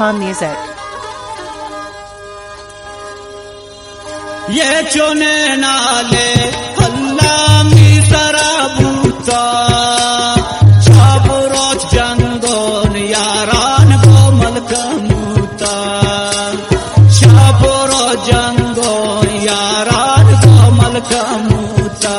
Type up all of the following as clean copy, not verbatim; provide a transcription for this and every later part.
Calm Music. ये चुने नाले अल्लाह मी सराबूता शाबुरोच जंगोन यारान को मलकमूता शाबुरोच जंगोन यारान को मलकमूता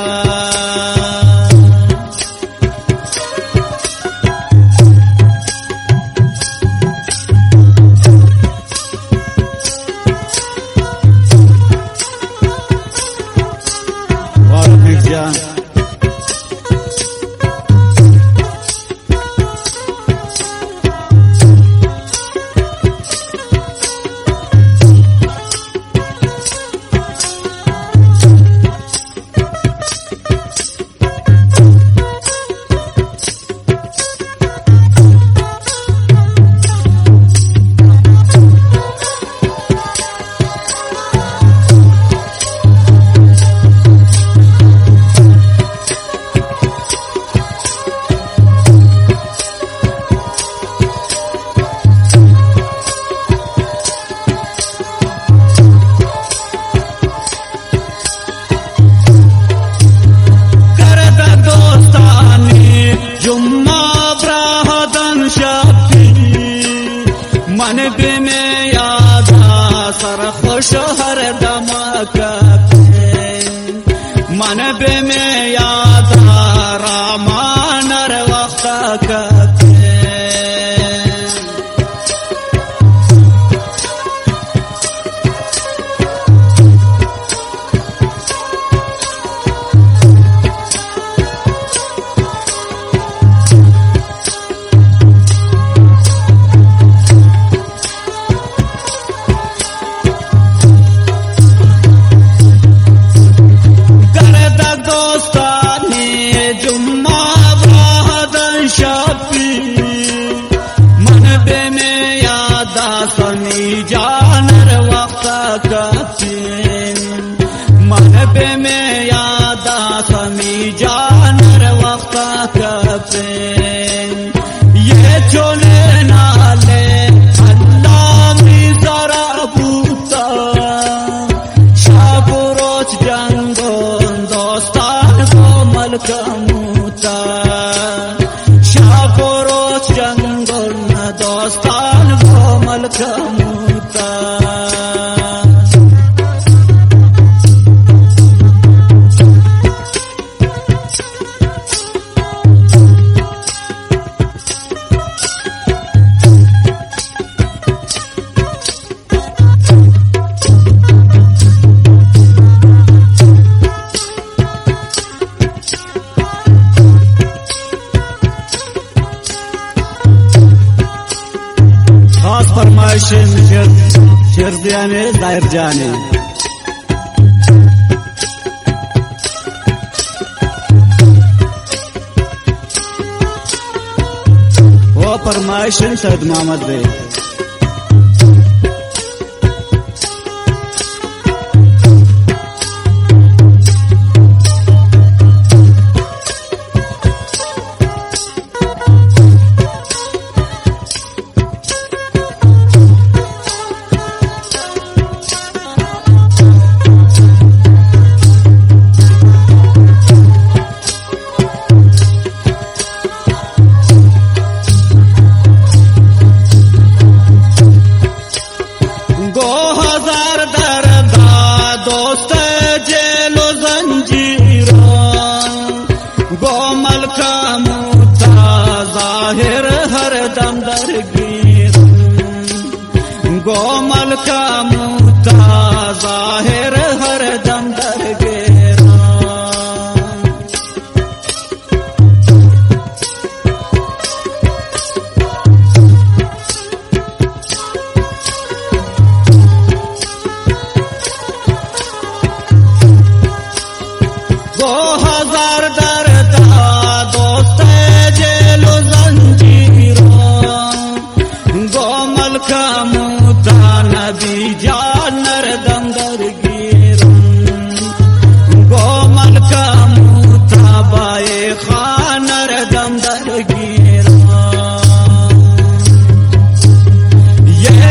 मन बे में यादा सर खुश हर दमका मन बे में यादा रामानर वक्त का जानर वक्त मन पे में यादा समी जानर वक्त ये चुने नाले अल्लाह मी जरा बूता शाबुरोच जंगोन दोस्तान को मलकमूता शाबुरोच जंगोन दोस्तान को मलकमूता खास फरमाइशें शेर दियाने दायर जाने वो फरमाइशें सैयद मोहम्मद भाई गोमल का मुता जाहिर हर दम दरगेरा दो हजार दरदा दोस्त जेलो जंजीरों गोमल का नबी जानर दंदर गिरम गोमल का मुता बाए खानर दंदर गिरम ये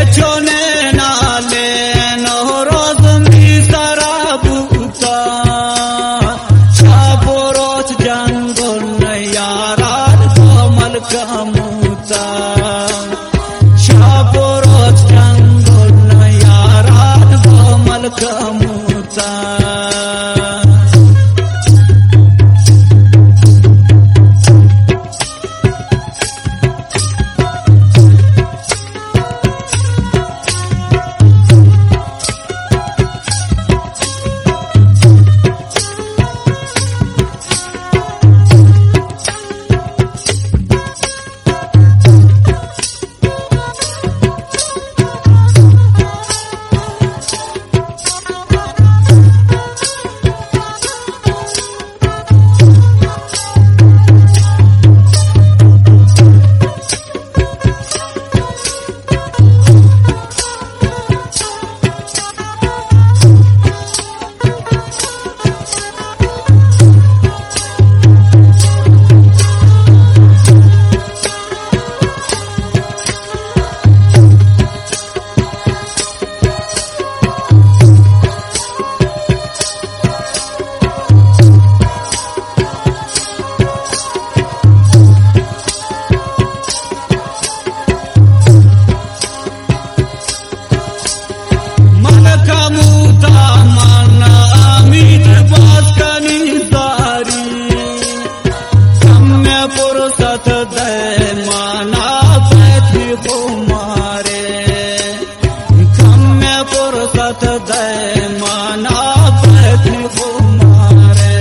वक्त दे माना बैठने कुमारे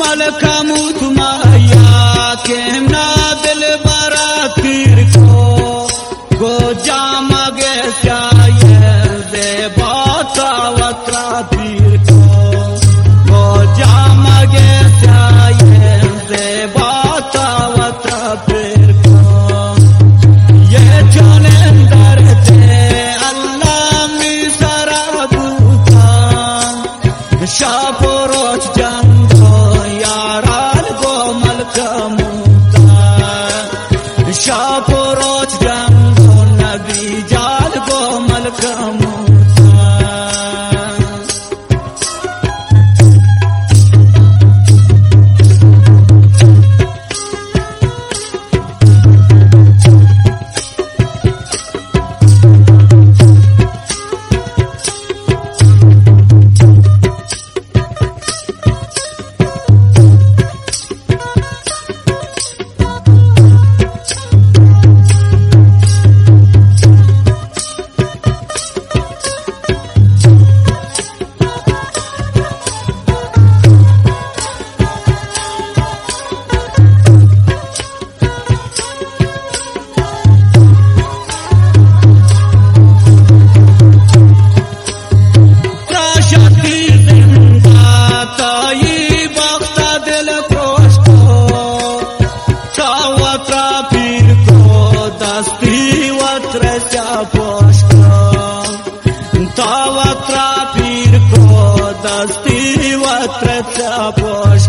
मलकामुत माया के ना दिल बरा तीर को गोजा मगे चाहिए दे बाता वत्रा तीर को गोजा मगे चाहिए दे बाता वत्रा तीर को ये चलेंदर थे अल्लाह मी सरा बूता शापोरोच जंगो यारान गो मलकामुता शापोरोच जंगो नबी जाल गो मलकामुता Tawatra pir ko dasti watra posh